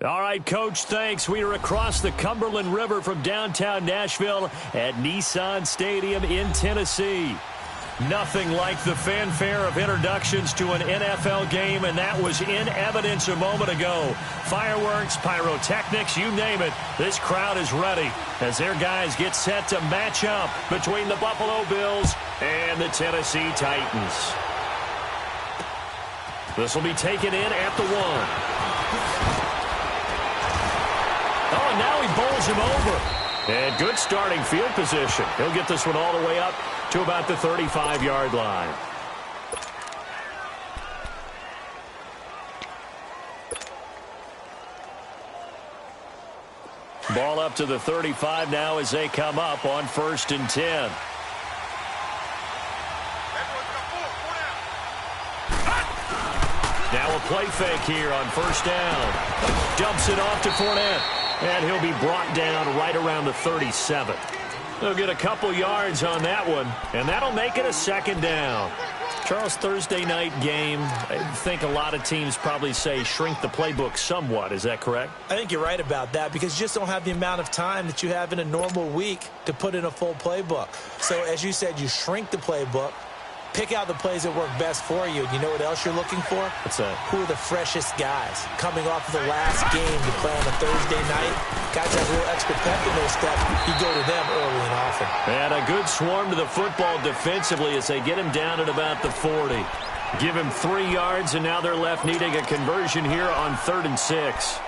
All right, Coach, thanks. We are across the Cumberland River from downtown Nashville at Nissan Stadium in Tennessee. Nothing like the fanfare of introductions to an NFL game, and that was in evidence a moment ago. Fireworks, pyrotechnics, you name it. This crowd is ready as their guys get set to match up between the Buffalo Bills and the Tennessee Titans. This will be taken in at the 1. Oh, and now he bowls him over. And good starting field position. He'll get this one all the way up to about the 35-yard line. Ball up to the 35 now as they come up on 1st and 10. Now a play fake here on 1st down. Dumps it off to Fournette. And he'll be brought down right around the 37. They'll get a couple yards on that one, and that'll make it a 2nd down. Charles, Thursday night game, I think a lot of teams probably say shrink the playbook somewhat. Is that correct? I think you're right about that because you just don't have the amount of time that you have in a normal week to put in a full playbook. So as you said, you shrink the playbook. Pick out the plays that work best for you. You know what else you're looking for? What's that? Who are the freshest guys coming off of the last game to play on a Thursday night? Guys have a little extra pep in their step. You go to them early and often. And a good swarm to the football defensively as they get him down at about the 40. Give him 3 yards, and now they're left needing a conversion here on 3rd and 6.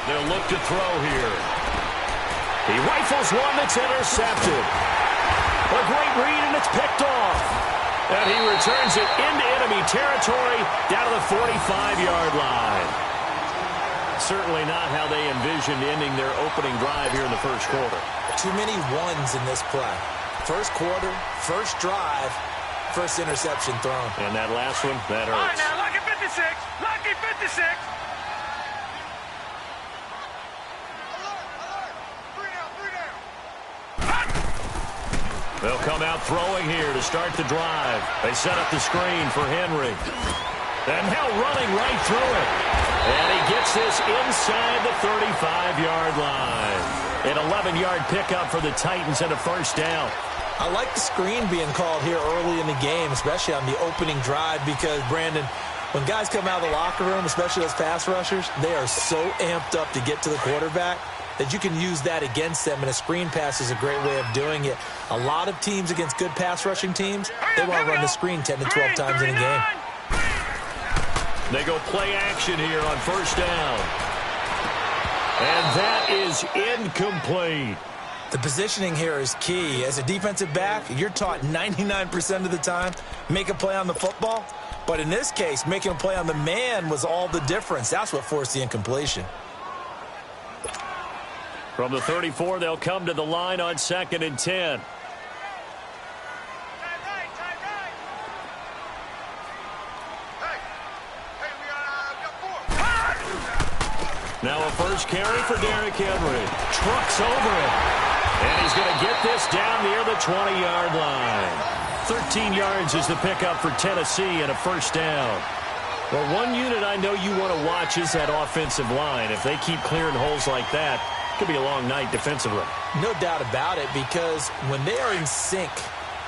They'll look to throw here. He rifles one that's intercepted. A great read, and it's picked off. And he returns it into enemy territory down to the 45-yard line. Certainly not how they envisioned ending their opening drive here in the first quarter. Too many ones in this play. First quarter, first drive, first interception thrown. And that last one, that hurts. All right, now, lucky 56. Lucky 56. They'll come out throwing here to start the drive. They set up the screen for Henry. And now running right through it. And he gets this inside the 35-yard line. An 11-yard pickup for the Titans and a 1st down. I like the screen being called here early in the game, especially on the opening drive, because, Brandon, when guys come out of the locker room, especially those pass rushers, they are so amped up to get to the quarterback that you can use that against them, and a screen pass is a great way of doing it. A lot of teams against good pass rushing teams, they want to run the screen 10 to 12 times in a game. They go play action here on 1st down. And that is incomplete. The positioning here is key. As a defensive back, you're taught 99% of the time, make a play on the football. But in this case, making a play on the man was all the difference. That's what forced the incompletion. From the 34, they'll come to the line on 2nd and 10. Now a first carry for Derrick Henry. Trucks over it. And he's going to get this down near the 20-yard line. 13 yards is the pickup for Tennessee and a 1st down. Well, one unit I know you want to watch is that offensive line. If they keep clearing holes like that, it could be a long night defensively. No doubt about it, because when they are in sync,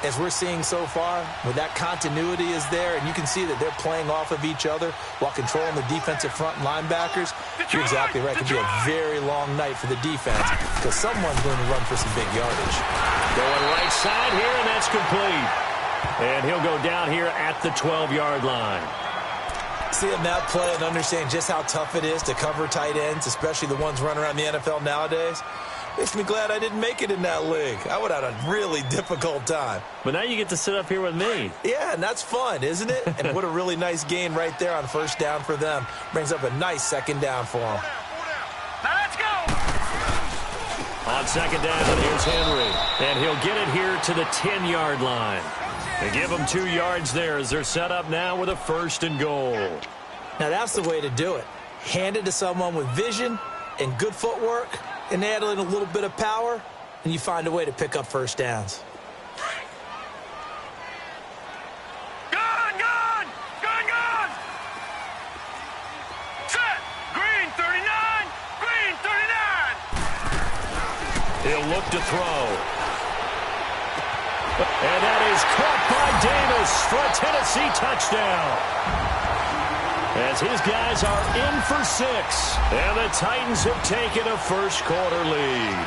as we're seeing so far, when that continuity is there, and you can see that they're playing off of each other while controlling the defensive front linebackers, you're exactly right. It could be a very long night for the defense because someone's going to run for some big yardage. Going right side here, and that's complete. And he'll go down here at the 12-yard line. Seeing that play and understand just how tough it is to cover tight ends, especially the ones running around the NFL nowadays, makes me glad I didn't make it in that league. I would have had a really difficult time. But now you get to sit up here with me. Yeah, and that's fun, isn't it? And what a really nice gain right there on 1st down for them. Brings up a nice 2nd down for them. Now let's go. On 2nd down, here's Henry. And he'll get it here to the 10-yard line. They give him 2 yards there as they're set up now with a 1st and goal. Now that's the way to do it. Hand it to someone with vision and good footwork, and add in a little bit of power, and you find a way to pick up first downs. He'll look to throw. And that is caught by Davis for a Tennessee touchdown. As his guys are in for 6. And the Titans have taken a first quarter lead.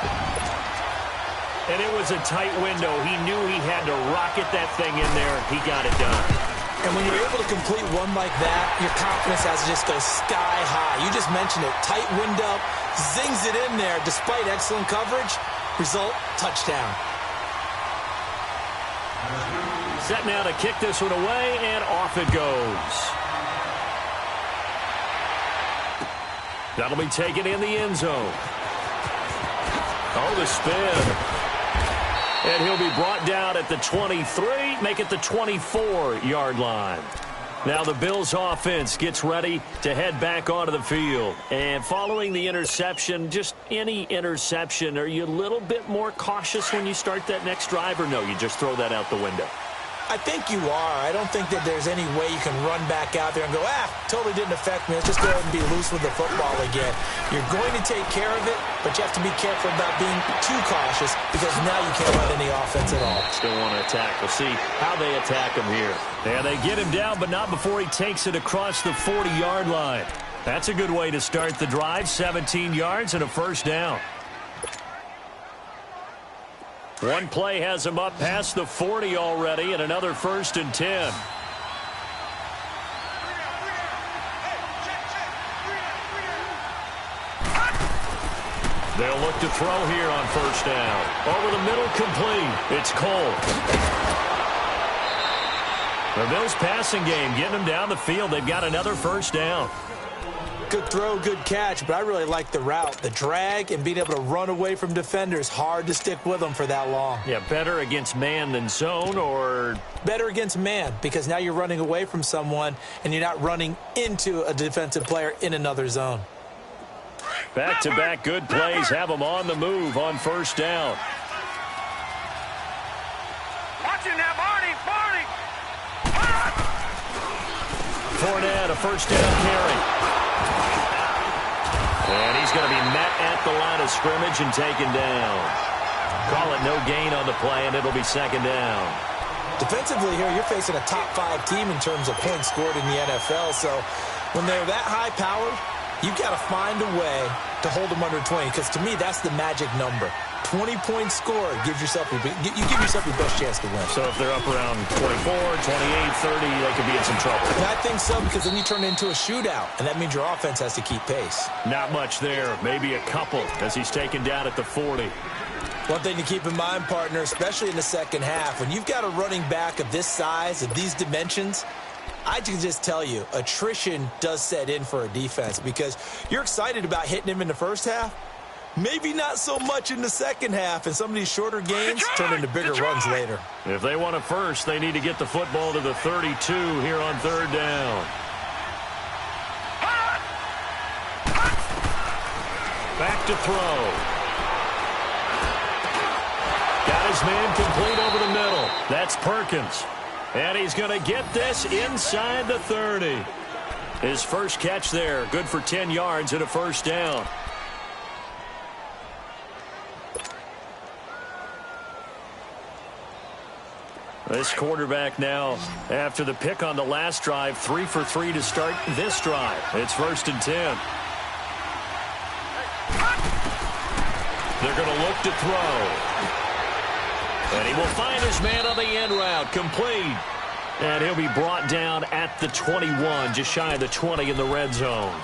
And it was a tight window. He knew he had to rocket that thing in there. He got it done. And when you're able to complete one like that, your confidence has to just go sky high. You just mentioned it. Tight window, zings it in there despite excellent coverage. Result, touchdown. Set now to kick this one away, and off it goes. That'll be taken in the end zone. Oh, the spin. And he'll be brought down at the 23, make it the 24-yard line. Now the Bills offense gets ready to head back onto the field. And following the interception, just any interception, are you a little bit more cautious when you start that next drive, or no, you just throw that out the window? I think you are. I don't think that there's any way you can run back out there and go, totally didn't affect me. Let's just go ahead and be loose with the football again. You're going to take care of it, but you have to be careful about being too cautious because now you can't run any offense at all. Still want to attack. We'll see how they attack him here. And they get him down, but not before he takes it across the 40-yard line. That's a good way to start the drive. 17 yards and a first down. One play has him up past the 40 already, and another 1st and 10. They'll look to throw here on first down. Over the middle, complete. It's Cole. The Bills passing game getting them down the field. They've got another first down. Good throw, good catch, but I really like the route. The drag and being able to run away from defenders, hard to stick with them for that long. Yeah, better against man than zone, or? Better against man, because now you're running away from someone and you're not running into a defensive player in another zone. Back-to-back good plays have them on the move on first down. Watch it now, Barney. Fournette, a first down carry. And he's going to be met at the line of scrimmage and taken down. Call it no gain on the play, and it'll be second down. Defensively here, you're facing a top-5 team in terms of points scored in the NFL. So when they're that high-powered, you've got to find a way to hold them under 20, because to me, that's the magic number. 20 points scored gives yourself you give yourself your best chance to win. So if they're up around 24, 28, 30, they could be in some trouble. And I think so, because then you turn it into a shootout, and that means your offense has to keep pace. Not much there. Maybe a couple as he's taken down at the 40. One thing to keep in mind, partner, especially in the second half, when you've got a running back of this size, of these dimensions, I can just tell you, attrition does set in for a defense, because you're excited about hitting him in the first half. Maybe not so much in the second half, and some of these shorter games turn into bigger runs later. If they want it first, they need to get the football to the 32 here on third down. Back to throw. Got his man complete over the middle. That's Perkins. And he's going to get this inside the 30. His first catch there, good for 10 yards and a first down. This quarterback now, after the pick on the last drive, 3 for 3 to start this drive. It's 1st and 10. They're going to look to throw. And he will find his man on the end route, complete. And he'll be brought down at the 21, just shy of the 20 in the red zone.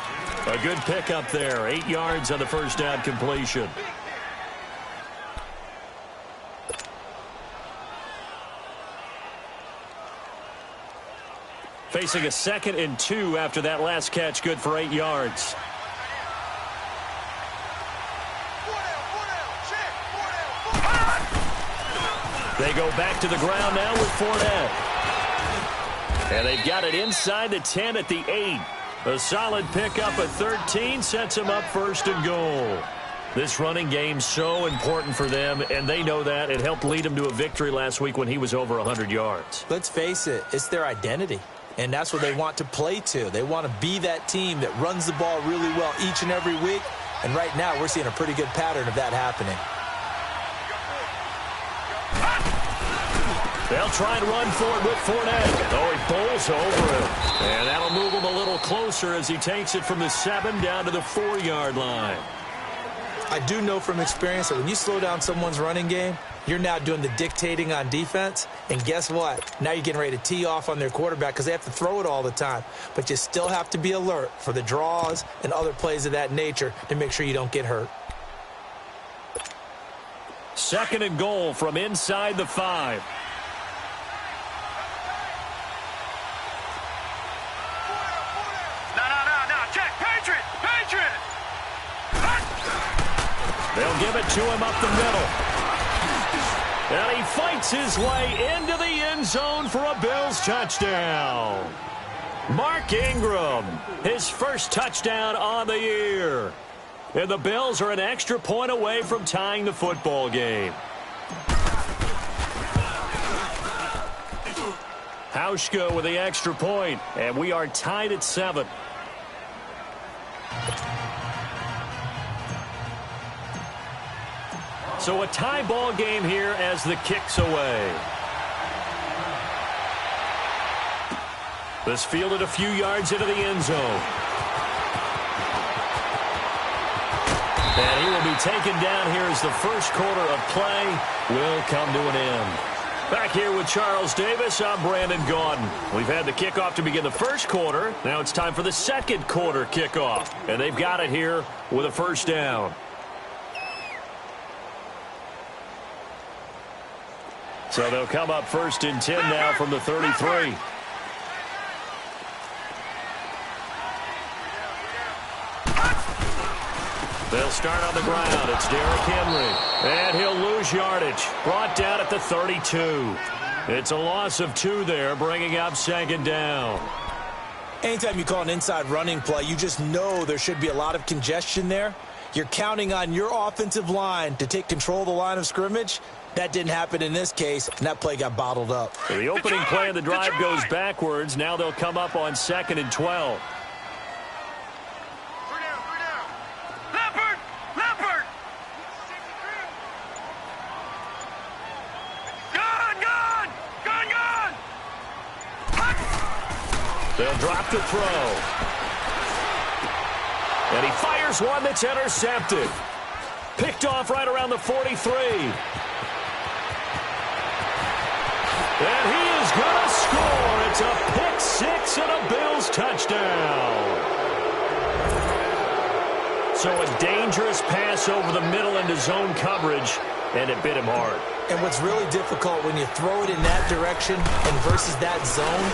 A good pickup there, 8 yards on the first down completion. Facing a 2nd and 2 after that last catch, good for 8 yards. They go back to the ground now with Fournette. And they've got it inside the 10 at the 8. A solid pickup at 13 sets them up 1st and goal. This running game's so important for them, and they know that. It helped lead them to a victory last week when he was over 100 yards. Let's face it, it's their identity, and that's what they want to play to. They want to be that team that runs the ball really well each and every week, and right now we're seeing a pretty good pattern of that happening. They'll try and run for it with Fournette. Oh, he bowls over him. And that'll move him a little closer as he takes it from the 7 down to the 4-yard line. I do know from experience that when you slow down someone's running game, you're now doing the dictating on defense. And guess what? Now you're getting ready to tee off on their quarterback because they have to throw it all the time. But you still have to be alert for the draws and other plays of that nature to make sure you don't get hurt. 2nd and goal from inside the 5. They'll give it to him up the middle. And he fights his way into the end zone for a Bills touchdown. Mark Ingram, his first touchdown on the year. And the Bills are an extra point away from tying the football game. Hauschka with the extra point, and we are tied at 7. So a tie ball game here as the kick's away. This fielded a few yards into the end zone. And he will be taken down here as the first quarter of play will come to an end. Back here with Charles Davis, I'm Brandon Gaudin. We've had the kickoff to begin the first quarter. Now it's time for the second quarter kickoff. And they've got it here with a first down. So they'll come up 1st and 10 now from the 33. They'll start on the ground. It's Derrick Henry. And he'll lose yardage. Brought down at the 32. It's a loss of 2 there, bringing up 2nd down. Anytime you call an inside running play, you just know there should be a lot of congestion there. You're counting on your offensive line to take control of the line of scrimmage. That didn't happen in this case, and that play got bottled up. So the opening play of the drive goes backwards. Now they'll come up on 2nd and 12. Leopard! Gun! They'll drop the throw. And he fires one that's intercepted. Picked off right around the 43. And he is going to score. It's a pick 6 and a Bills touchdown. So a dangerous pass over the middle into zone coverage, and it bit him hard. And what's really difficult when you throw it in that direction and versus that zone,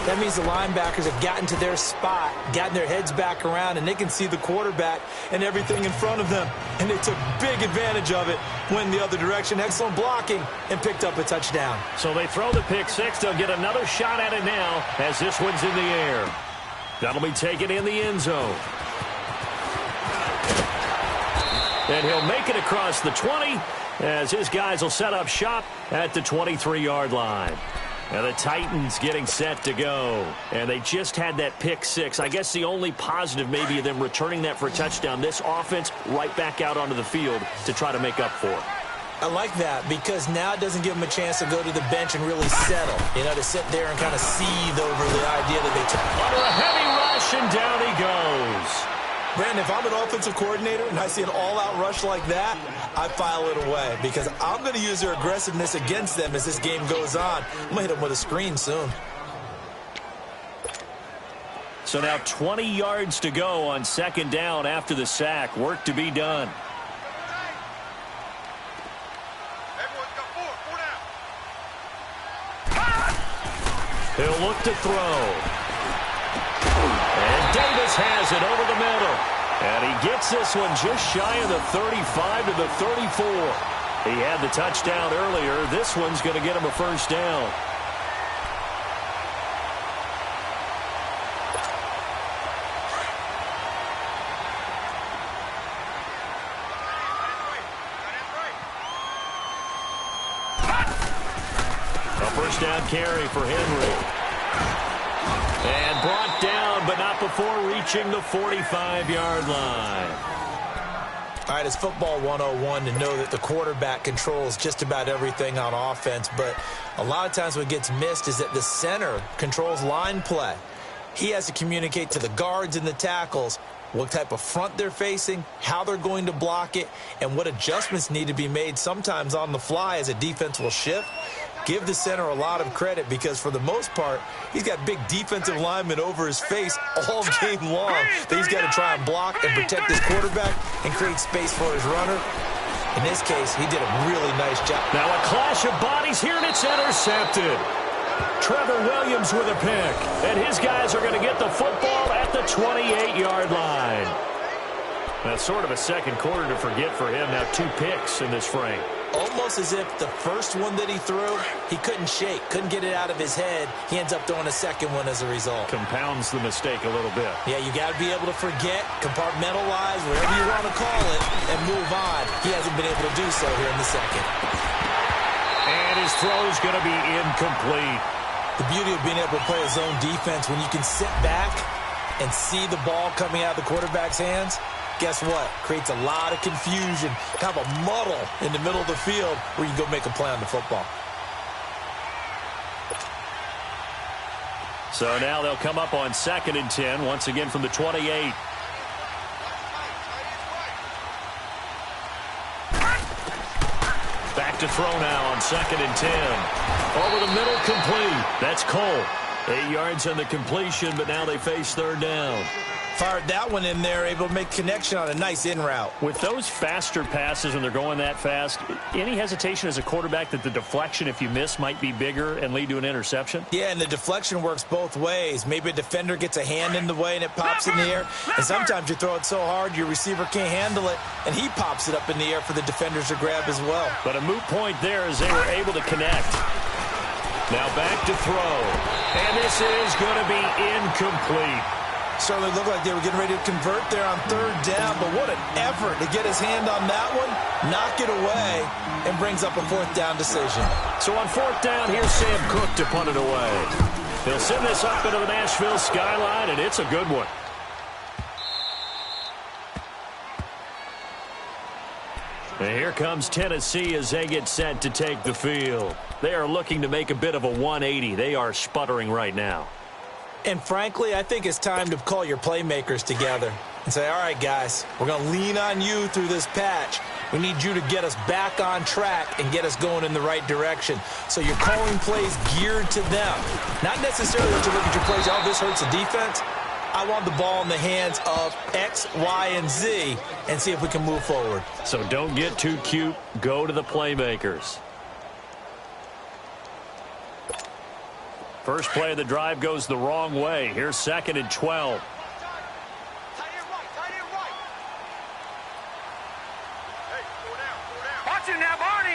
that means the linebackers have gotten to their spot, gotten their heads back around, and they can see the quarterback and everything in front of them. And they took big advantage of it, went the other direction, excellent blocking, and picked up a touchdown. So they throw the pick 6. They'll get another shot at it now as this one's in the air. That'll be taken in the end zone. And he'll make it across the 20 as his guys will set up shop at the 23-yard line. And the Titans getting set to go. And they just had that pick 6. I guess the only positive maybe of them returning that for a touchdown. This offense right back out onto the field to try to make up for it. I like that because now it doesn't give them a chance to go to the bench and really settle. You know, to sit there and kind of seethe over the idea that they took. Under a heavy rush, and down he goes. Brandon, if I'm an offensive coordinator and I see an all-out rush like that, I file it away because I'm going to use their aggressiveness against them as this game goes on. I'm going to hit them with a screen soon. So now 20 yards to go on 2nd down after the sack. Work to be done. He'll look to throw. And Davis has it over the middle. And he gets this one just shy of the 35 to the 34. He had the touchdown earlier. This one's going to get him a first down. First down carry for Henry. And brought down, but not before reaching the 45-yard line. All right, it's football 101 to know that the quarterback controls just about everything on offense, but a lot of times what gets missed is that the center controls line play. He has to communicate to the guards and the tackles what type of front they're facing, how they're going to block it, and what adjustments need to be made sometimes on the fly as a defense will shift. Give the center a lot of credit because, for the most part, he's got big defensive linemen over his face all game long that he's got to try and block and protect his quarterback and create space for his runner. In this case, he did a really nice job. Now a clash of bodies here, and it's intercepted. Trevor Williams with a pick, and his guys are going to get the football at the 28-yard line. That's sort of a second quarter to forget for him. Now 2 picks in this frame. Almost as if the first one that he threw, he couldn't shake, couldn't get it out of his head. He ends up throwing a second one as a result. Compounds the mistake a little bit. Yeah, you got to be able to forget, compartmentalize, whatever you want to call it, and move on. He hasn't been able to do so here in the second. And his throw's going to be incomplete. The beauty of being able to play a zone defense, when you can sit back and see the ball coming out of the quarterback's hands, guess what? Creates a lot of confusion, kind of a muddle in the middle of the field where you can go make a play on the football. So now they'll come up on 2nd and 10, once again from the 28. Back to throw now on 2nd and 10. Over the middle, complete. That's Cole. 8 yards on the completion, but now they face 3rd down. Fired that one in there, able to make connection on a nice in route. With those faster passes when they're going that fast, any hesitation as a quarterback that the deflection, if you miss, might be bigger and lead to an interception? Yeah, and the deflection works both ways. Maybe a defender gets a hand in the way and it pops in the air. And sometimes you throw it so hard your receiver can't handle it, and he pops it up in the air for the defenders to grab as well. But a moot point there as they were able to connect. Now back to throw. And this is going to be incomplete. Certainly looked like they were getting ready to convert there on 3rd down, but what an effort to get his hand on that one, knock it away, and brings up a 4th down decision. So on 4th down, here's Sam Cook to punt it away. He'll send this up into the Nashville skyline, and it's a good one. And here comes Tennessee as they get set to take the field. They are looking to make a bit of a 180. They are sputtering right now. And frankly, I think it's time to call your playmakers together and say, all right, guys, we're going to lean on you through this patch. We need you to get us back on track and get us going in the right direction. So you're calling plays geared to them. Not necessarily that you look at your plays, oh, this hurts the defense. I want the ball in the hands of X, Y, and Z and see if we can move forward. So don't get too cute. Go to the playmakers. First play of the drive goes the wrong way. Here's 2nd and 12. Watch him now, Barney!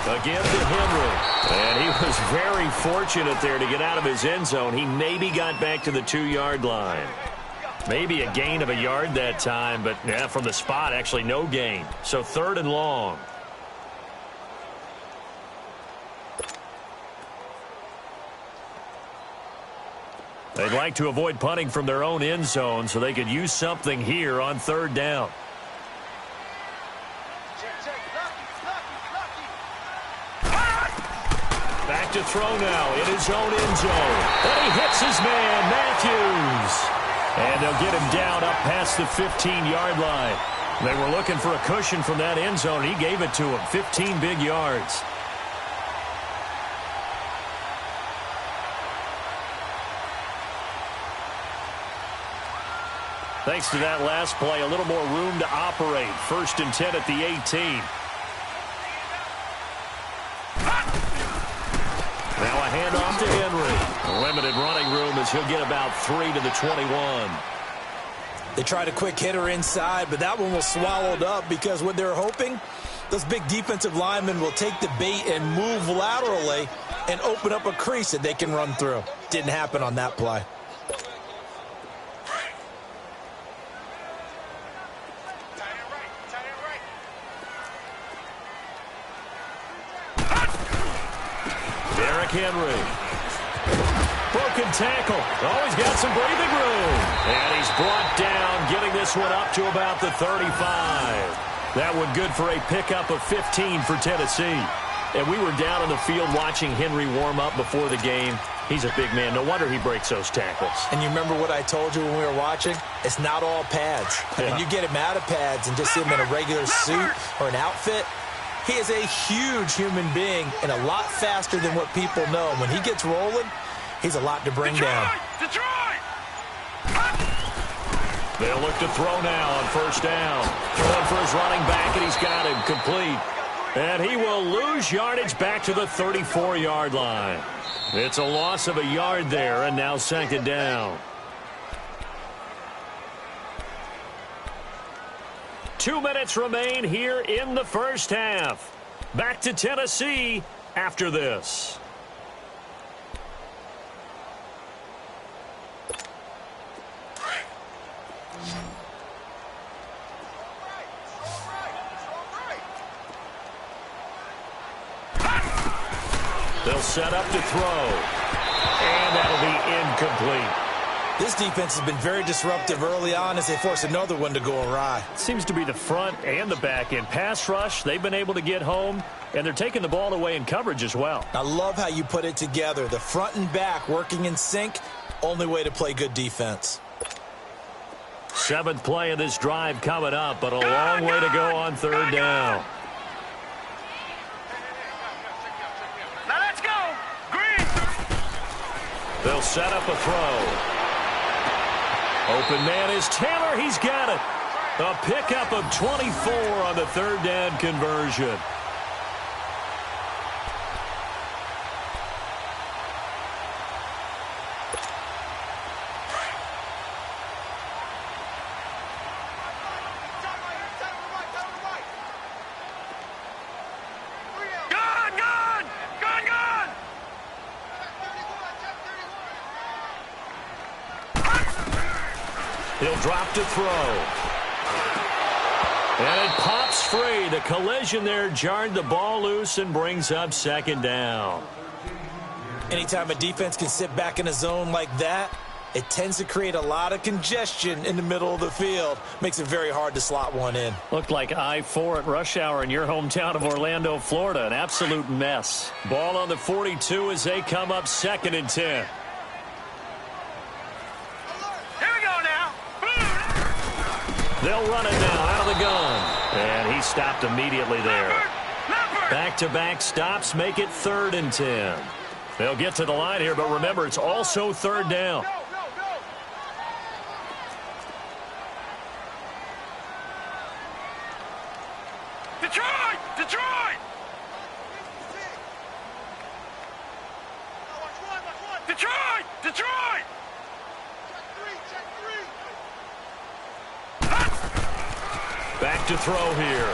Again to Henry. And he was very fortunate there to get out of his end zone. He maybe got back to the 2-yard line. Maybe a gain of a yard that time, but yeah, from the spot, actually no gain. So 3rd and long. They'd like to avoid punting from their own end zone so they could use something here on 3rd down. Back to throw now in his own end zone. And he hits his man, Matthews. And they'll get him down up past the 15-yard line. They were looking for a cushion from that end zone. He gave it to him, 15 big yards. Thanks to that last play, a little more room to operate. 1st and 10 at the 18. Now a handoff to Henry. Limited running room as he'll get about 3 to the 21. They tried a quick hitter inside, but that one was swallowed up because what they're hoping, those big defensive linemen will take the bait and move laterally and open up a crease that they can run through. Didn't happen on that play. Derrick Henry. Broken tackle. Always got some breathing room. And he's brought down, getting this one up to about the 35. That one good for a pickup of 15 for Tennessee. And we were down on the field watching Henry warm up before the game. He's a big man. No wonder he breaks those tackles. And you remember what I told you when we were watching? It's not all pads. Yeah. When you get him out of pads and just see him in a regular suit or an outfit, he is a huge human being and a lot faster than what people know. When he gets rolling, he's a lot to bring down. Detroit! They'll look to throw now on first down. Throwing for his running back, and he's got him complete. And he will lose yardage back to the 34-yard line. It's a loss of a yard there, and now second down. 2 minutes remain here in the first half. Back to Tennessee after this. They'll set up to throw. And that'll be incomplete. This defense has been very disruptive early on as they force another one to go awry. Seems to be the front and the back end. Pass rush, they've been able to get home, and they're taking the ball away in coverage as well. I love how you put it together. The front and back working in sync, only way to play good defense. 7th play of this drive coming up, but a long way to go on third down. Now let's go! Green! They'll set up a throw. Open man is Taylor. He's got it. A pickup of 24 on the third down conversion. He'll drop to throw. And it pops free. The collision there jarred the ball loose and brings up second down. Anytime a defense can sit back in a zone like that, it tends to create a lot of congestion in the middle of the field. Makes it very hard to slot one in. Looked like I-4 at rush hour in your hometown of Orlando, Florida. An absolute mess. Ball on the 42 as they come up 2nd and 10. They'll run it now out of the gun. And he stopped immediately there. Back-to-back stops make it 3rd and 10. They'll get to the line here, but remember, it's also third down. Detroit! Detroit! Detroit! Detroit! Back to throw here.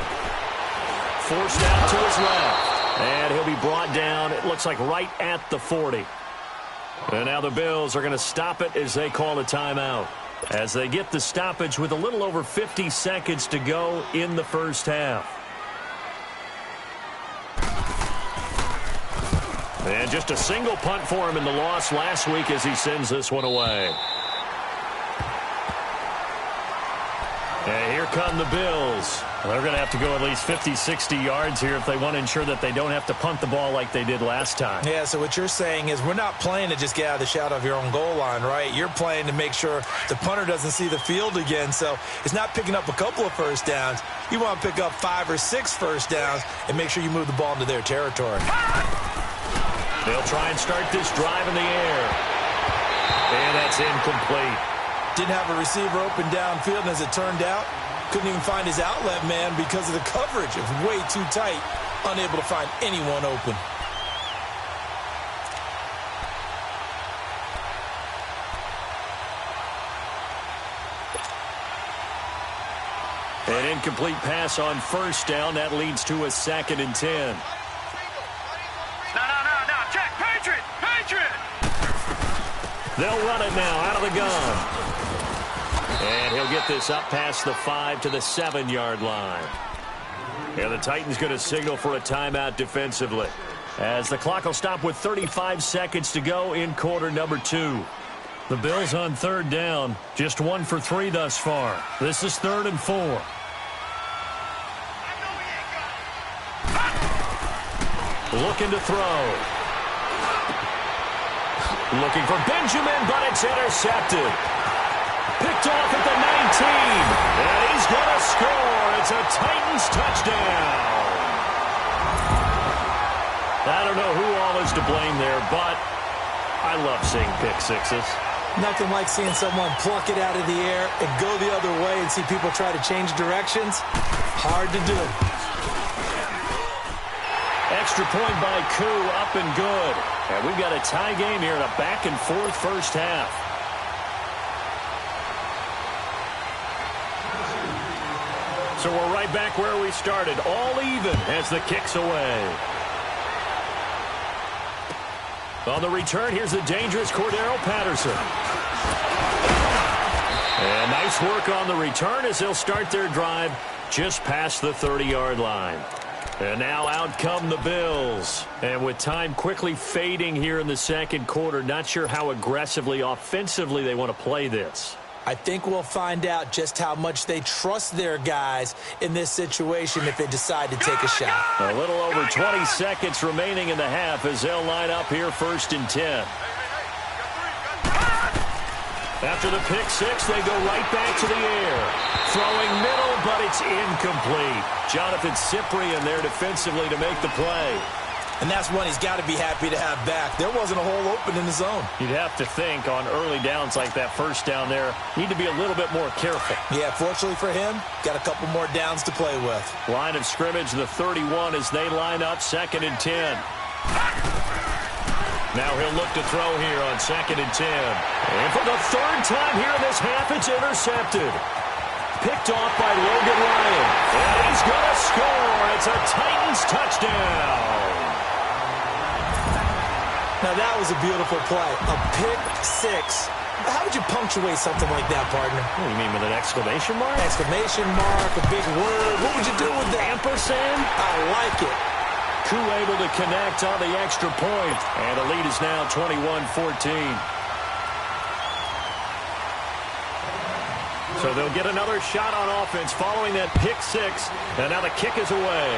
Forced out to his left. And he'll be brought down, it looks like right at the 40. And now the Bills are going to stop it as they call a timeout. As they get the stoppage with a little over 50 seconds to go in the first half. And just a single punt for him in the loss last week as he sends this one away. And here come the Bills. They're going to have to go at least 50, 60 yards here if they want to ensure that they don't have to punt the ball like they did last time. Yeah, so what you're saying is we're not playing to just get out of the shadow of your own goal line, right? You're playing to make sure the punter doesn't see the field again. So it's not picking up a couple of first downs. You want to pick up 5 or 6 first downs and make sure you move the ball into their territory. They'll try and start this drive in the air. And that's incomplete. Didn't have a receiver open downfield, and as it turned out, couldn't even find his outlet man because of the coverage. It was way too tight, unable to find anyone open. An incomplete pass on first down. That leads to a 2nd and 10. No. Check. Patriot! Patriot! They'll run it now out of the gun. And he'll get this up past the 5 to the 7-yard line. And the Titans going to signal for a timeout defensively. as the clock will stop with 35 seconds to go in quarter number 2. The Bills on third down, just 1 for 3 thus far. This is 3rd and 4. Looking to throw. Looking for Benjamin, but it's intercepted. Picked off at the 19. And he's going to score. It's a Titans touchdown. I don't know who all is to blame there, but I love seeing pick sixes. Nothing like seeing someone pluck it out of the air and go the other way and see people try to change directions. Hard to do. Extra point by Koo, up and good. And we've got a tie game here in a back-and-forth first half. So we're right back where we started, all even as the kick's away. On the return, here's the dangerous Cordero Patterson. And nice work on the return as they'll start their drive just past the 30-yard line. And now out come the Bills. And with time quickly fading here in the second quarter, not sure how aggressively, offensively they want to play this. I think we'll find out just how much they trust their guys in this situation if they decide to take a shot. A little over 20 seconds remaining in the half as they'll line up here 1st and 10. After the pick six, they go right back to the air. Throwing middle, but it's incomplete. Jonathan Cyprien there defensively to make the play. And that's one he's got to be happy to have back. There wasn't a hole open in the zone. You'd have to think on early downs like that first down there, need to be a little bit more careful. Yeah, fortunately for him, got a couple more downs to play with. Line of scrimmage, the 31 as they line up 2nd and 10. Now he'll look to throw here on 2nd and 10. And for the 3rd time here in this half, it's intercepted. Picked off by Logan Ryan. And he's going to score. It's a Titans touchdown. Now, that was a beautiful play. A pick six. How would you punctuate something like that, partner? What do you mean, with an exclamation mark? Exclamation mark, a big word. What would you do with that? Ampersand? I like it. Koo able to connect on the extra point. And the lead is now 21-14. So they'll get another shot on offense following that pick six. And now the kick is away.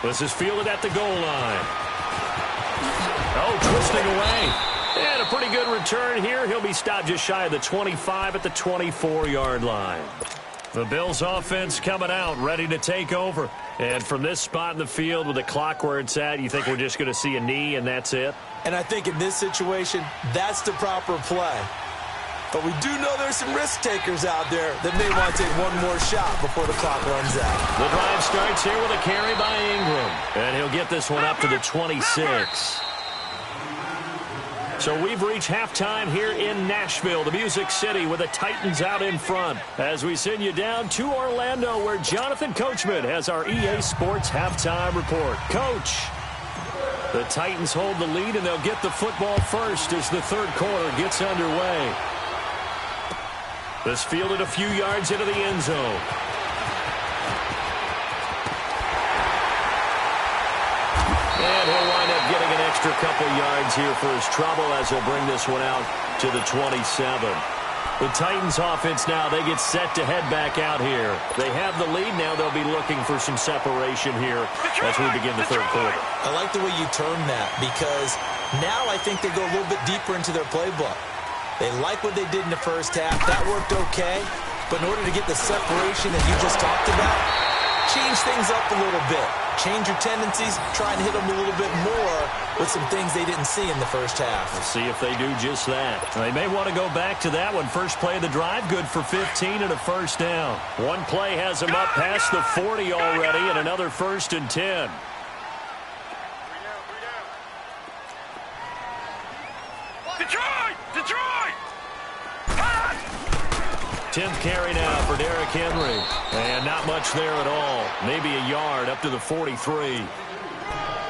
This is fielded at the goal line. Oh, twisting away. And a pretty good return here. He'll be stopped just shy of the 25 at the 24-yard line. The Bills offense coming out, ready to take over. And from this spot in the field with the clock where it's at, you think we're just going to see a knee and that's it? And I think in this situation, that's the proper play. But we do know there's some risk takers out there that may want to take one more shot before the clock runs out. The drive starts here with a carry by Ingram. And he'll get this one up to the 26. So we've reached halftime here in Nashville, the Music City, with the Titans out in front. As we send you down to Orlando, where Jonathan Coachman has our EA Sports halftime report. Coach, the Titans hold the lead, and they'll get the football first as the third quarter gets underway. This fielded a few yards into the end zone. And he'll wind up getting an extra couple yards here for his trouble as he'll bring this one out to the 27. The Titans offense now, they get set to head back out here. They have the lead now. They'll be looking for some separation here as we begin the third quarter. I like the way you term that because now I think they go a little bit deeper into their playbook. They like what they did in the first half. That worked okay. But in order to get the separation that you just talked about, change things up a little bit. Change your tendencies, try and hit them a little bit more with some things they didn't see in the first half. We'll see if they do just that. They may want to go back to that one. First play of the drive, good for 15 and a first down. One play has them up past the 40 already, and another 1st and 10. 10th carry now for Derrick Henry. And not much there at all. Maybe a yard up to the 43.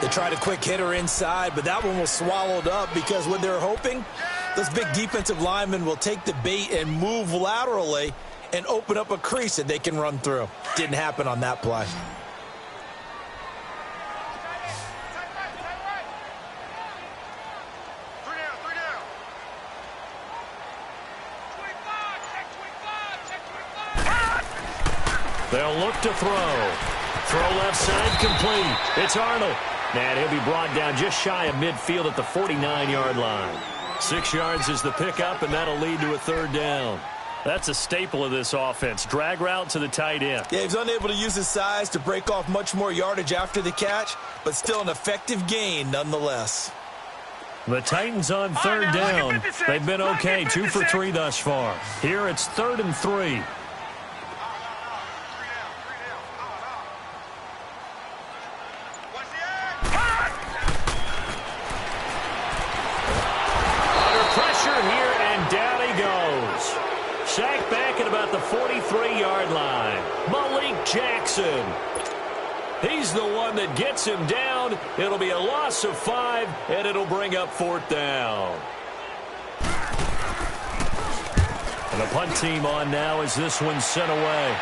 They tried a quick hitter inside, but that one was swallowed up because what they're hoping, those big defensive linemen will take the bait and move laterally and open up a crease that they can run through. Didn't happen on that play. They'll look to throw. Throw left side complete. It's Arnold. And he'll be brought down just shy of midfield at the 49-yard line. 6 yards is the pickup, and that'll lead to a third down. That's a staple of this offense. Drag route to the tight end. Yeah, he's unable to use his size to break off much more yardage after the catch, but still an effective gain nonetheless. The Titans on third down. They've been okay, 2 for 3 thus far. Here it's 3rd and 3. Sacked back at about the 43-yard line. Malik Jackson. He's the one that gets him down. It'll be a loss of 5, and it'll bring up 4th down. And the punt team on now as this one's sent away.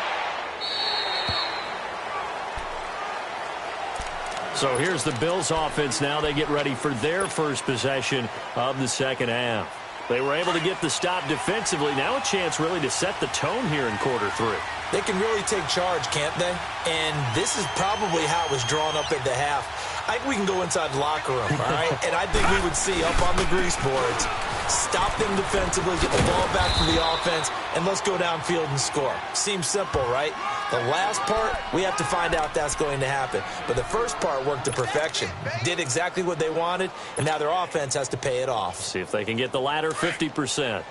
So here's the Bills offense now. They get ready for their first possession of the second half. They were able to get the stop defensively. Now a chance really to set the tone here in quarter 3. They can really take charge, can't they? And this is probably how it was drawn up at the half. I think we can go inside the locker room, all right? And I think we would see up on the grease boards, stop them defensively, get the ball back to the offense, and let's go downfield and score. Seems simple, right? The last part, we have to find out if that's going to happen. But the first part worked to perfection. Did exactly what they wanted, and now their offense has to pay it off. See if they can get the latter 50%.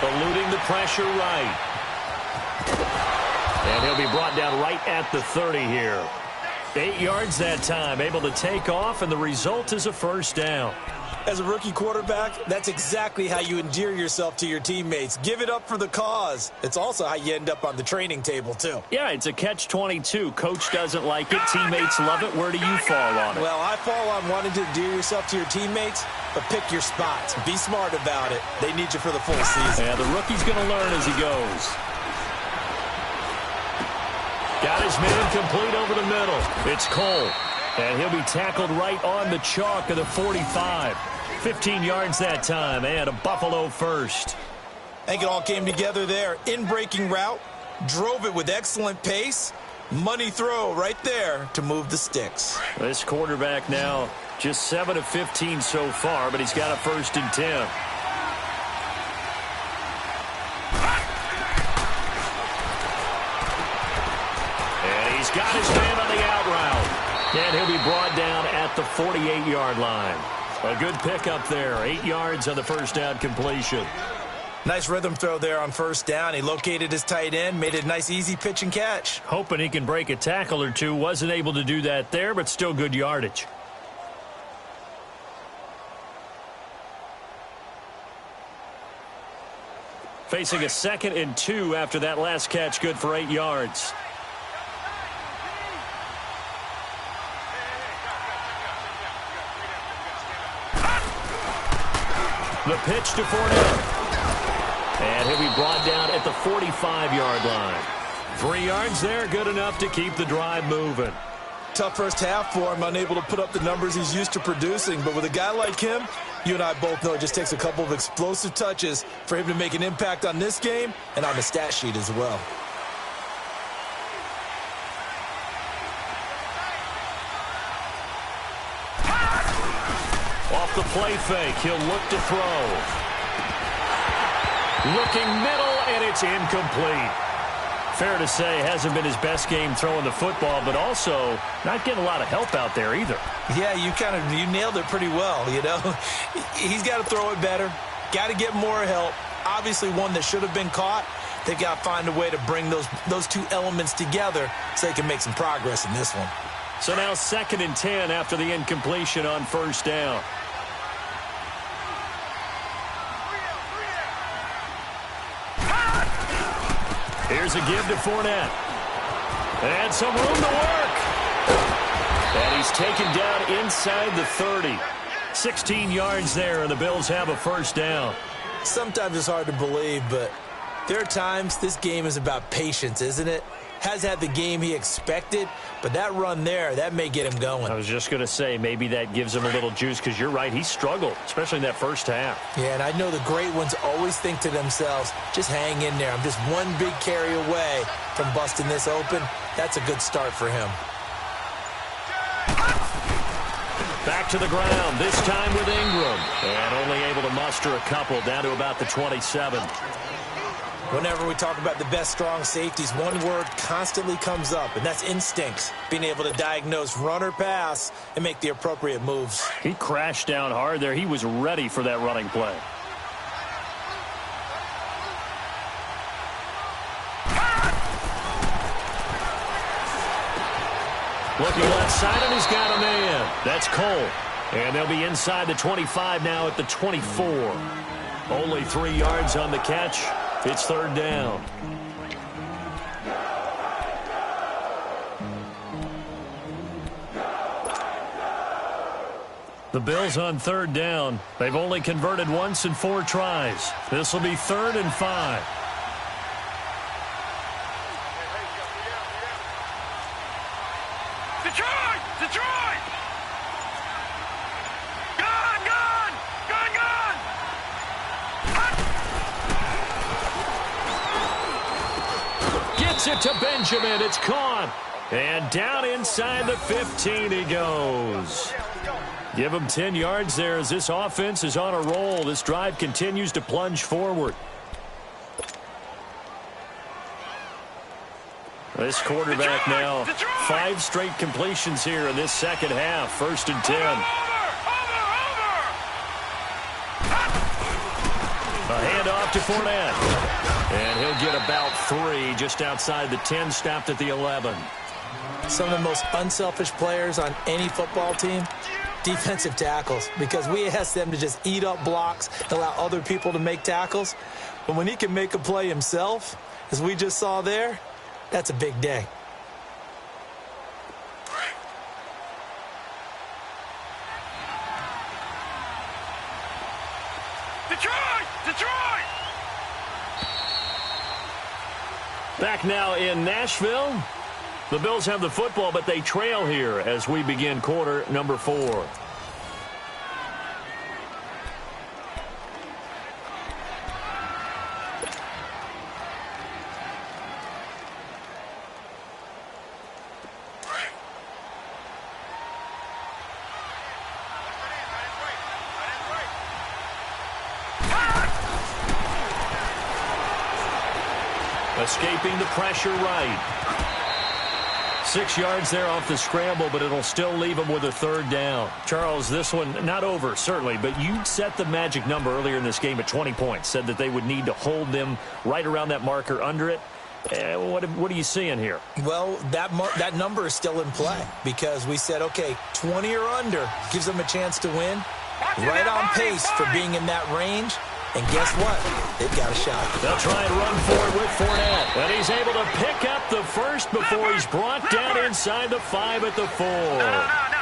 Eluding the pressure right. And he'll be brought down right at the 30 here. 8 yards that time, able to take off, and the result is a first down. As a rookie quarterback, that's exactly how you endear yourself to your teammates. Give it up for the cause. It's also how you end up on the training table, too. Yeah, it's a catch-22. Coach doesn't like it. Teammates love it. Where do you fall on it? Well, I fall on wanting to endear yourself to your teammates, but pick your spots. Be smart about it. They need you for the full season. Yeah, the rookie's going to learn as he goes. Got his man complete over the middle. It's Cole. And he'll be tackled right on the chalk of the 45. 15 yards that time, and a Buffalo first. I think it all came together there. In-breaking route, drove it with excellent pace. Money throw right there to move the sticks. This quarterback now just 7 of 15 so far, but he's got a 1st and 10. And he's got his man on the out route. And he'll be brought down at the 48-yard line. A good pickup there. 8 yards on the first down completion. Nice rhythm throw there on first down. He located his tight end, made it a nice, easy pitch and catch. Hoping he can break a tackle or two. Wasn't able to do that there, but still good yardage. Facing a 2nd and 2 after that last catch, good for 8 yards. The pitch to Fournette. And he'll be brought down at the 45-yard line. 3 yards there, good enough to keep the drive moving. Tough first half for him, unable to put up the numbers he's used to producing. But with a guy like him, you and I both know it just takes a couple of explosive touches for him to make an impact on this game and on the stat sheet as well. Off the play fake, he'll look to throw. Looking middle, and it's incomplete. Fair to say, hasn't been his best game throwing the football, but also not getting a lot of help out there either. Yeah, you nailed it pretty well, you know. He's got to throw it better, got to get more help. Obviously one that should have been caught. They've got to find a way to bring those two elements together so they can make some progress in this one. So now 2nd and 10 after the incompletion on first down. Here's a give to Fournette. And some room to work. And he's taken down inside the 30. 16 yards there, and the Bills have a first down. Sometimes it's hard to believe, but There are times this game is about patience, isn't it? Has had the game he expected, but that run there, that may get him going. I was just going to say, maybe that gives him a little juice, because you're right, he struggled, especially in that first half. Yeah, and I know the great ones always think to themselves, just hang in there. I'm just one big carry away from busting this open. That's a good start for him. Back to the ground, this time with Ingram. And only able to muster a couple, down to about the 27. Whenever we talk about the best strong safeties, one word constantly comes up, and that's instincts. Being able to diagnose run or pass and make the appropriate moves. He crashed down hard there. He was ready for that running play. Looking left side, and he's got a man. That's Cole. And they'll be inside the 25 now at the 24. Only 3 yards on the catch. It's third down. The Bills on third down. They've only converted once in 4 tries. This will be 3rd and 5. Detroit! Detroit! Gone! Gone! Gone! Gone! Gets it to Benjamin. It's caught. And down inside the 15 he goes. Give him 10 yards there as this offense is on a roll. This drive continues to plunge forward. This quarterback now, 5 straight completions here in this second half. 1st and 10. A handoff to Fournette. And he'll get about 3 just outside the 10, stopped at the 11. Some of the most unselfish players on any football team, defensive tackles, because we ask them to just eat up blocks, allow other people to make tackles. But when he can make a play himself, as we just saw there, that's a big day. Detroit! Detroit! Back now in Nashville. The Bills have the football, but they trail here as we begin quarter number 4. Escaping the pressure right. 6 yards there off the scramble, but it'll still leave him with a 3rd down. Charles, this one not over, certainly, but you set the magic number earlier in this game at 20 points. Said that they would need to hold them right around that marker under it. What are you seeing here? Well, that number is still in play because we said, okay, 20 or under gives them a chance to win. Right on pace for being in that range. And guess what? They've got a shot. They'll try and run for it with Fournette. And he's able to pick up the first before he's brought down inside the 5 at the 4.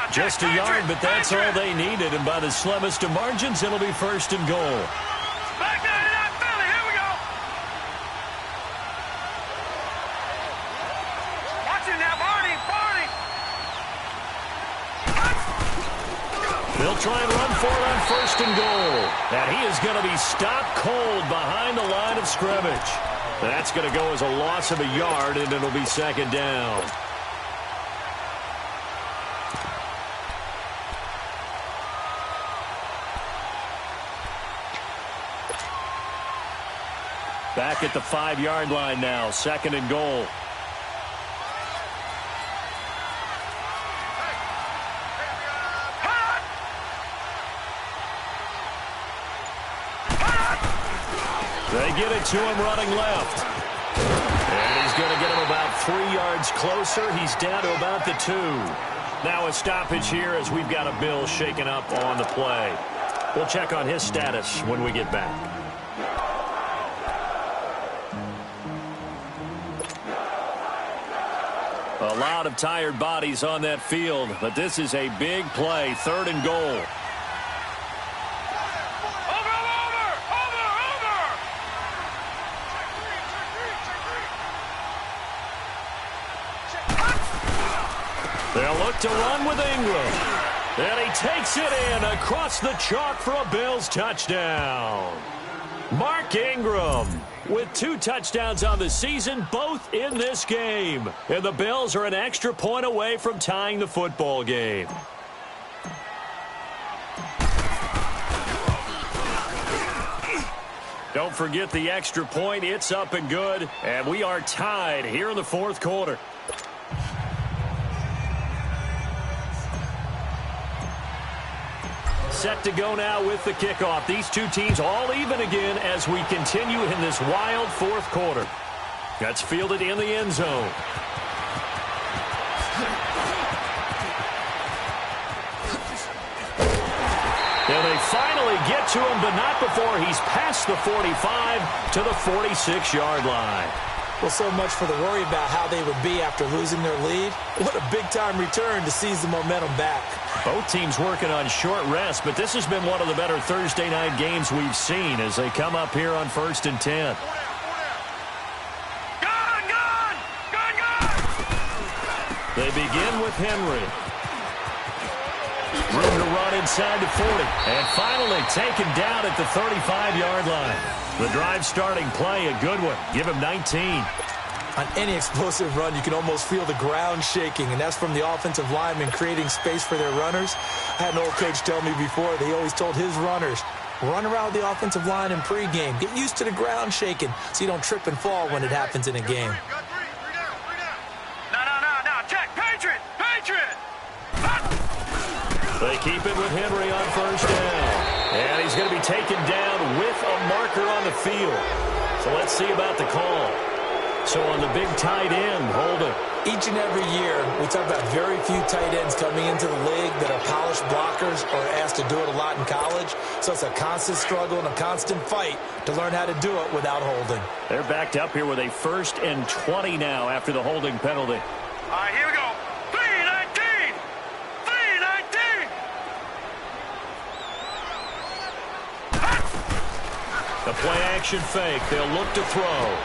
Just a yard, but that's all they needed. And by the slimmest of margins, it'll be 1st and goal. Back down to that belly. Here we go. Watching now, Barney. Barney. They'll try and run for it on 1st and goal. And he is going to be stopped cold behind the line of scrimmage. That's going to go as a loss of a yard, and it'll be 2nd down. Back at the 5-yard line now, 2nd and goal. They get it to him running left. And he's going to get him about 3 yards closer. He's down to about the 2. Now a stoppage here as we've got a Bill shaken up on the play. We'll check on his status when we get back. A lot of tired bodies on that field, but this is a big play, 3rd and goal. They'll look to run with Ingram. And he takes it in across the chalk for a Bills touchdown. Mark Ingram with 2 touchdowns on the season, both in this game. And the Bills are an extra point away from tying the football game. Don't forget the extra point. It's up and good. And we are tied here in the 4th quarter. Set to go now with the kickoff. These two teams all even again as we continue in this wild 4th quarter. That's fielded in the end zone. And they finally get to him, but not before he's past the 45 to the 46-yard line. Well, so much for the worry about how they would be after losing their lead. What a big-time return to seize the momentum back. Both teams working on short rest, but this has been one of the better Thursday night games we've seen as they come up here on 1st and 10. They begin with Henry. Room to run inside the 40. And finally taken down at the 35-yard line. The drive starting play, a good one. Give him 19. On any explosive run, you can almost feel the ground shaking, and that's from the offensive linemen creating space for their runners. I had an old coach tell me before, they always told his runners, run around the offensive line in pregame. Get used to the ground shaking so you don't trip and fall when it happens in a game. They keep it with Henry on 1st down. And he's going to be taken down with a marker on the field. So let's see about the call. So on the big tight end, holding. Each and every year, we talk about very few tight ends coming into the league that are polished blockers or asked to do it a lot in college. So it's a constant struggle and a constant fight to learn how to do it without holding. They're backed up here with a 1st and 20 now after the holding penalty. All right, here we go. 3-19. 3-19. The play action fake. They'll look to throw.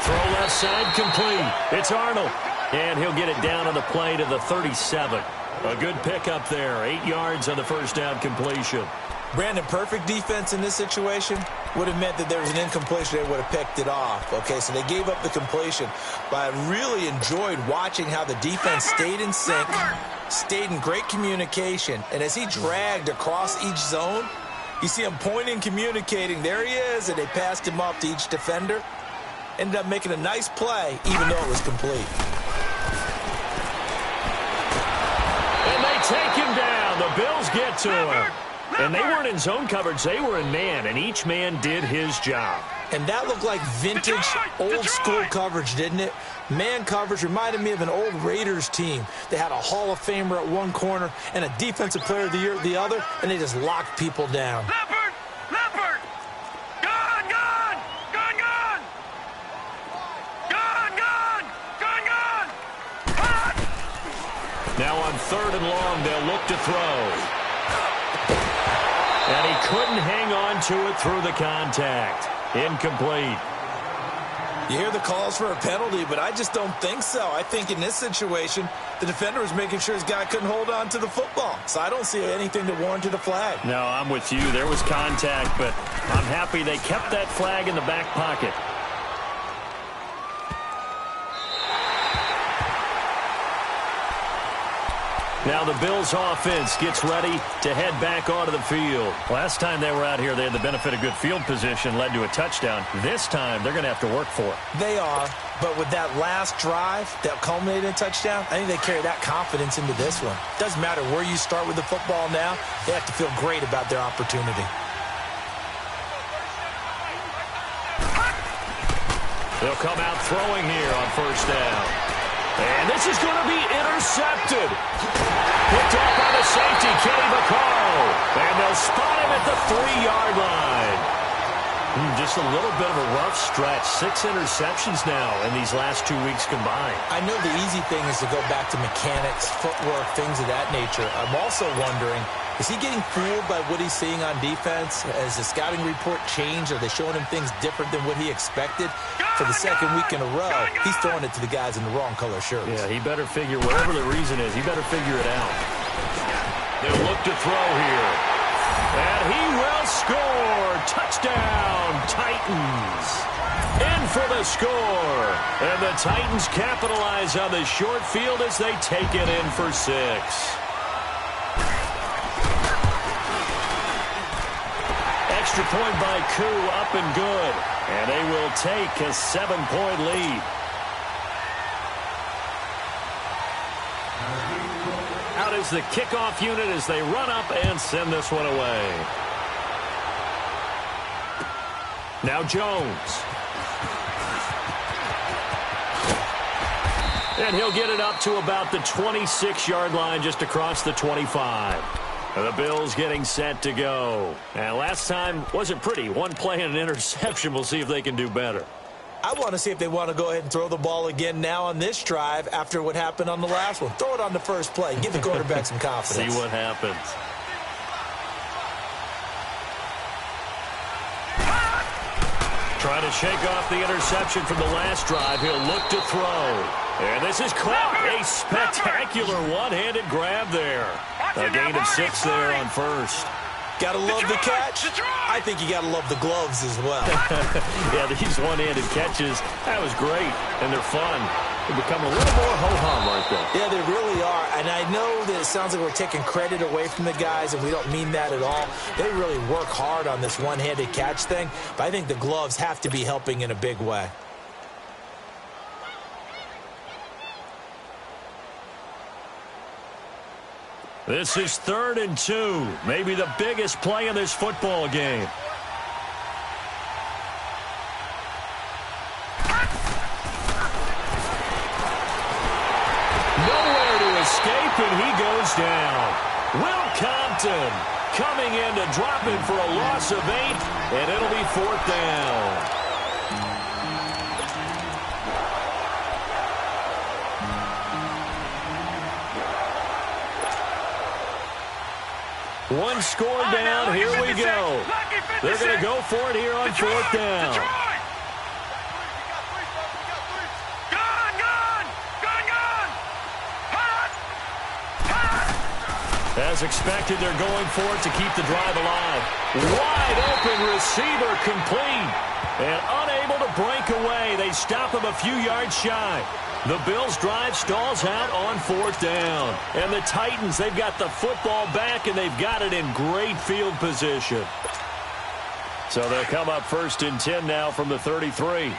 Throw left side complete. It's Arnold. And he'll get it down on the play to the 37. A good pickup there. 8 yards on the 1st down completion. Brandon, perfect defense in this situation would have meant that there was an incompletion. They would have picked it off. Okay, so they gave up the completion. But I really enjoyed watching how the defense stayed in sync, stayed in great communication. And as he dragged across each zone, you see him pointing, communicating. There he is, and they passed him off to each defender. Ended up making a nice play, even though it was complete. And they take him down. The Bills get to him. And they weren't in zone coverage. They were in man, and each man did his job. And that looked like vintage, old-school coverage, didn't it? Man coverage reminded me of an old Raiders team. They had a Hall of Famer at one corner and a Defensive Player of the Year at the other, and they just locked people down. Leopard! Gone! Now on 3rd and long, they'll look to throw. And he couldn't hang on to it through the contact. Incomplete. You hear the calls for a penalty, but I just don't think so. I think in this situation, the defender was making sure his guy couldn't hold on to the football. So I don't see anything to warrant a flag. No, I'm with you. There was contact, but I'm happy they kept that flag in the back pocket. Now the Bills offense gets ready to head back onto the field. Last time they were out here, they had the benefit of good field position, led to a touchdown. This time, they're going to have to work for it. They are, but with that last drive that culminated in a touchdown, I think they carry that confidence into this one. Doesn't matter where you start with the football now, they have to feel great about their opportunity. They'll come out throwing here on 1st down. And this is going to be intercepted. Picked up by the safety, Kenny Vaccaro. And they'll spot him at the 3-yard line. Just a little bit of a rough stretch. 6 interceptions now in these last 2 weeks combined. I know the easy thing is to go back to mechanics, footwork, things of that nature. I'm also wondering, is he getting fooled by what he's seeing on defense? Has the scouting report changed? Are they showing him things different than what he expected? for the second week in a row, he's throwing it to the guys in the wrong color shirts. Yeah, he better figure, whatever the reason is, he better figure it out. They'll look to throw here. And he will score. Touchdown, Titans. In for the score. And the Titans capitalize on the short field as they take it in for 6. Extra point by Koo, up and good. And they will take a 7-point lead. Out is the kickoff unit as they run up and send this one away. Now Jones. And he'll get it up to about the 26-yard line, just across the 25. The Bills getting set to go. And last time wasn't pretty. One play and an interception. We'll see if they can do better. I want to see if they want to go ahead and throw the ball again now on this drive after what happened on the last one. Throw it on the first play. Give the quarterback some confidence. See what happens. Trying to shake off the interception from the last drive. He'll look to throw. And this is caught. A spectacular one-handed grab there. A gain of 6 there on first. Gotta love the catch. I think you gotta love the gloves as well. Yeah, these one-handed catches, that was great, and they're fun. They become a little more ho-hum, aren't they? Yeah, they really are, and I know that it sounds like we're taking credit away from the guys, and we don't mean that at all. They really work hard on this one-handed catch thing, but I think the gloves have to be helping in a big way. This is 3rd and 2, maybe the biggest play in this football game. Nowhere to escape, and he goes down. Will Compton coming in to drop him for a loss of 8, and it'll be 4th down. One score down, here we go. They're going to go for it here on 4th down. As expected, they're going for it to keep the drive alive. Wide open receiver complete. And unable to break away. They stop him a few yards shy. The Bills' drive stalls out on 4th down. And the Titans, they've got the football back, and they've got it in great field position. So they'll come up 1st and 10 now from the 33.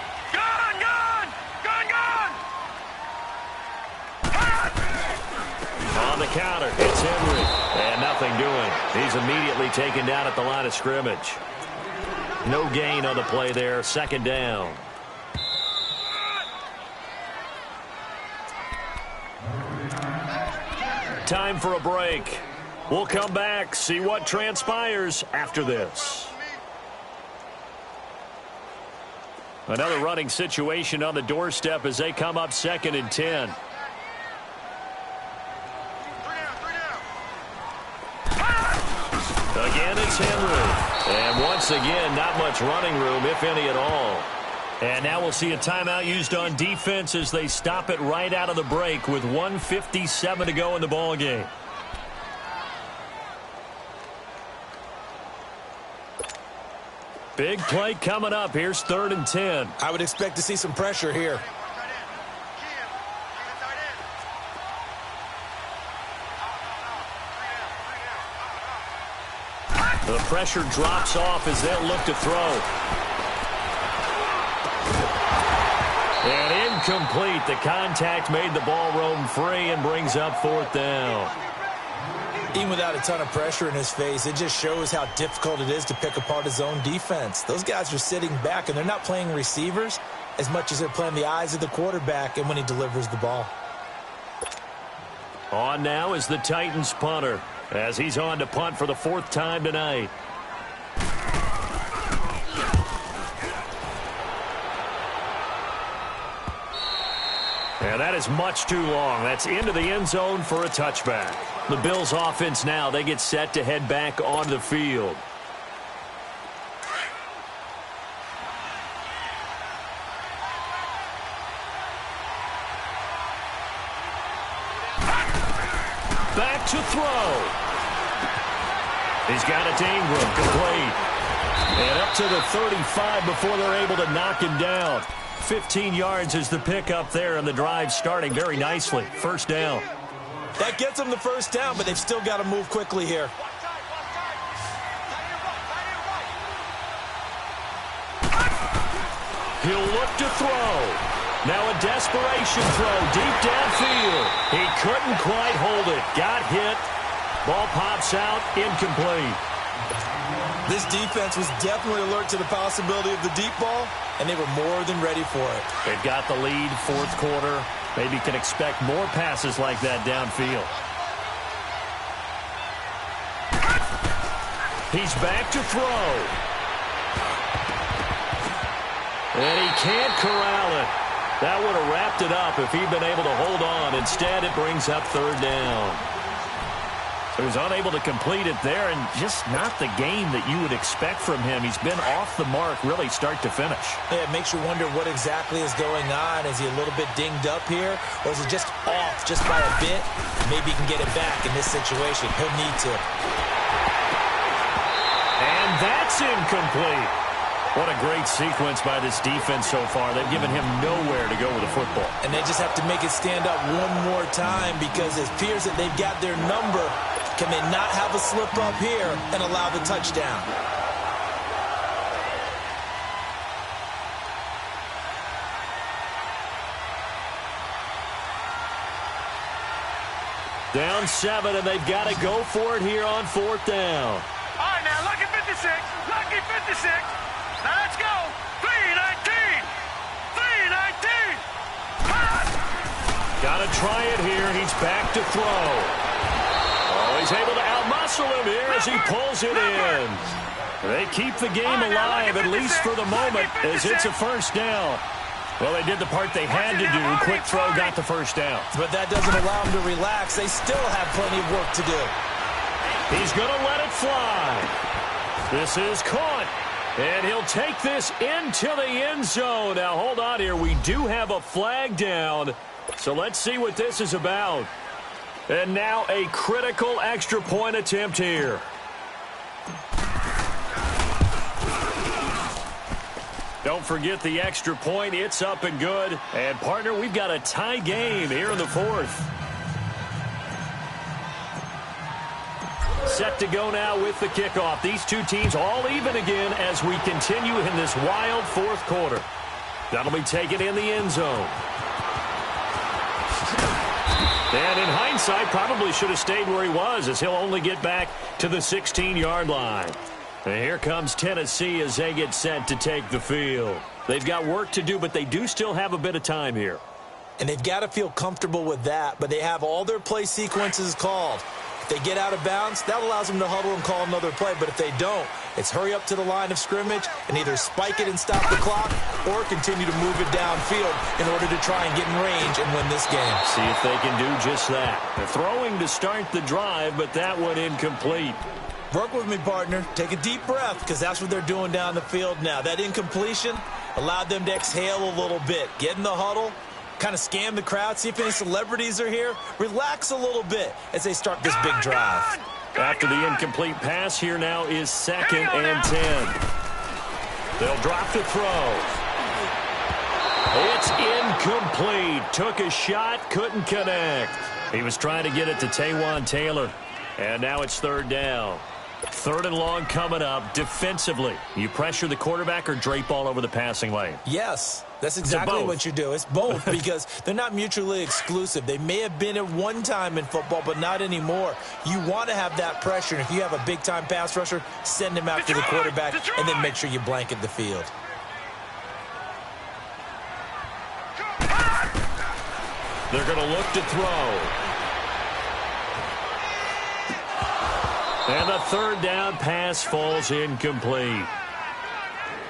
On the counter, it's Henry. And nothing doing. He's immediately taken down at the line of scrimmage. No gain on the play there. 2nd down. Time for a break. We'll come back, see what transpires after this. Another running situation on the doorstep as they come up 2nd and 10. Again, it's Henry. And once again, not much running room, if any at all. And now we'll see a timeout used on defense as they stop it right out of the break with 1:57 to go in the ball game. Big play coming up. Here's 3rd and 10. I would expect to see some pressure here. The pressure drops off as they'll look to throw. And incomplete. The contact made the ball roam free and brings up 4th down. Even without a ton of pressure in his face, it just shows how difficult it is to pick apart his own defense. Those guys are sitting back, and they're not playing receivers as much as they're playing the eyes of the quarterback and when he delivers the ball. On now is the Titans punter as he's on to punt for the 4th time tonight. And that is much too long. That's into the end zone for a touchback. The Bills offense now, they get set to head back on the field. back to throw. He's got it to Ingram, complete. And up to the 35 before they're able to knock him down. 15 yards is the pickup there, and the drive starting very nicely. First down. That gets them the first down, but they've still got to move quickly here. He'll look to throw. Now a desperation throw deep downfield. He couldn't quite hold it. Got hit. Ball pops out, incomplete. This defense was definitely alert to the possibility of the deep ball, and they were more than ready for it. They've got the lead, fourth quarter. Maybe can expect more passes like that downfield. He's back to throw. And he can't corral it. That would have wrapped it up if he'd been able to hold on. Instead, it brings up third down. He was unable to complete it there, and just not the game that you would expect from him. He's been off the mark really start to finish. Yeah, it makes you wonder what exactly is going on. Is he a little bit dinged up here, or is it just off just by a bit? Maybe he can get it back in this situation. He'll need to. And that's incomplete. What a great sequence by this defense so far. They've given him nowhere to go with the football. And they just have to make it stand up one more time, because it appears that they've got their number. Can they not have a slip up here and allow the touchdown? Down 7, and they've got to go for it here on fourth down. All right, now, lucky 56. Lucky 56. Now, let's go. 3-19. 3-19. Got to try it here. He's back to throw. Oh, he's able to outmuscle him here as he pulls it in. They keep the game alive, at least for the moment, as it's a first down. Well, they did the part they had to do. Quick throw got the first down. But that doesn't allow them to relax. They still have plenty of work to do. He's going to let it fly. This is caught. And he'll take this into the end zone. Now, hold on here. We do have a flag down. So let's see what this is about. And now a critical extra point attempt here. Don't forget the extra point. It's up and good. And, partner, we've got a tie game here in the fourth. Set to go now with the kickoff. These two teams all even again as we continue in this wild fourth quarter. That'll be taken in the end zone. And in hindsight, probably should have stayed where he was, as he'll only get back to the 16-yard line. And here comes Tennessee as they get set to take the field. They've got work to do, but they do still have a bit of time here. And they've got to feel comfortable with that, but they have all their play sequences called. If they get out of bounds, that allows them to huddle and call another play. But if they don't, it's hurry up to the line of scrimmage and either spike it and stop the clock or continue to move it downfield in order to try and get in range and win this game. See if they can do just that. They're throwing to start the drive, but that one incomplete. Work with me, partner. Take a deep breath, because that's what they're doing down the field now. That incompletion allowed them to exhale a little bit. Get in the huddle. Kind of scan the crowd, see if any celebrities are here. Relax a little bit as they start this big drive. After the incomplete pass, here now is 2nd and 10. They'll drop to throw. It's incomplete. Took a shot, couldn't connect. He was trying to get it to Taywan Taylor. And now it's third down. Third and long coming up. Defensively, you pressure the quarterback or drape all over the passing lane? Yes, that's exactly what you do. It's both, because they're not mutually exclusive. They may have been at one time in football, but not anymore. You want to have that pressure, and if you have a big-time pass rusher, send him after the quarterback, and then make sure you blanket the field. They're going to look to throw. And the third down pass falls incomplete.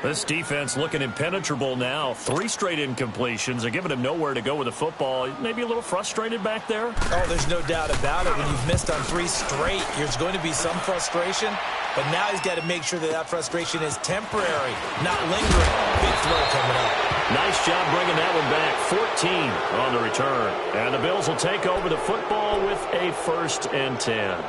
This defense looking impenetrable now. 3 straight incompletions are giving him nowhere to go with the football. Maybe a little frustrated back there. Oh, there's no doubt about it. When you've missed on 3 straight, there's going to be some frustration. But now he's got to make sure that that frustration is temporary, not lingering. Big throw coming up. Nice job bringing that one back. 14 on the return. And the Bills will take over the football with a 1st and 10.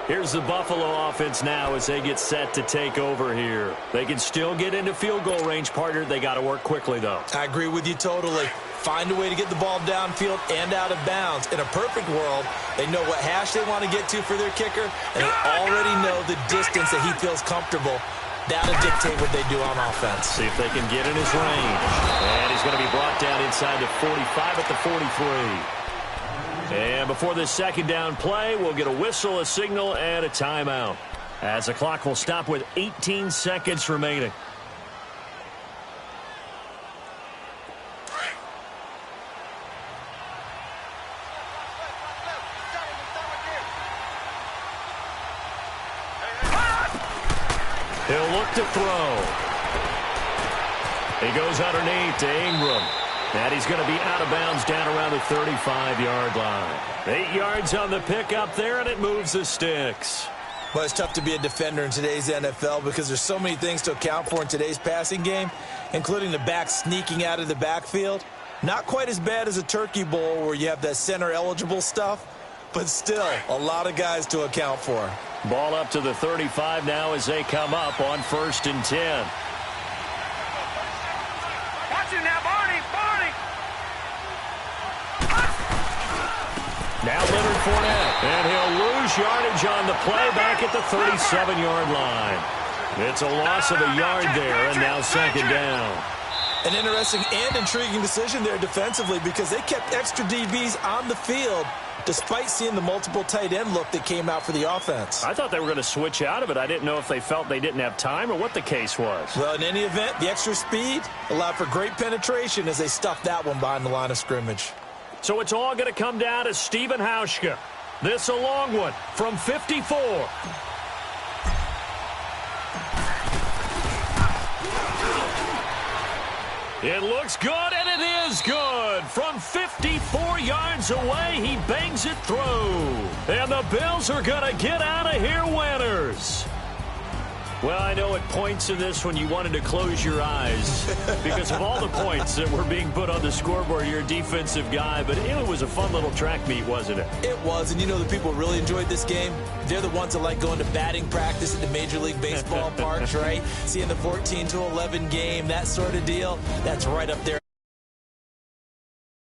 Here's the Buffalo offense now as they get set to take over here. They can still get into field goal range, partner. They got to work quickly, though. I agree with you totally. Find a way to get the ball downfield and out of bounds. In a perfect world, they know what hash they want to get to for their kicker, and they already know the distance that he feels comfortable. That'll dictate what they do on offense. See if they can get in his range. And he's going to be brought down inside the 45 at the 43. And before this 2nd down play, we'll get a whistle, a signal, and a timeout, as the clock will stop with 18 seconds remaining. He'll look to throw. He goes underneath to Ingram. And he's going to be out of bounds down around the 35-yard line. 8 yards on the pickup there, and it moves the sticks. Well, it's tough to be a defender in today's NFL because there's so many things to account for in today's passing game, including the back sneaking out of the backfield. Not quite as bad as a Turkey Bowl where you have that center-eligible stuff, but still a lot of guys to account for. Ball up to the 35 now as they come up on 1st and 10. Watch it now, Barney. Now Leonard Fournette, and he'll lose yardage on the play back at the 37-yard line. It's a loss of a yard there, and now 2nd down. An interesting and intriguing decision there defensively because they kept extra DBs on the field despite seeing the multiple tight end look that came out for the offense. I thought they were going to switch out of it. I didn't know if they felt they didn't have time or what the case was. Well, in any event, the extra speed allowed for great penetration as they stuffed that one behind the line of scrimmage. So it's all going to come down to Stephen Hauschka. This a long one from 54. It looks good, and it is good. From 54 yards away, he bangs it through. And the Bills are going to get out of here winners. Well, I know at points in this when you wanted to close your eyes because of all the points that were being put on the scoreboard. You're a defensive guy, but it was a fun little track meet, wasn't it? It was, and you know the people who really enjoyed this game? They're the ones that like going to batting practice at the Major League Baseball parks, right? Seeing the 14-11 game, that sort of deal, that's right up there.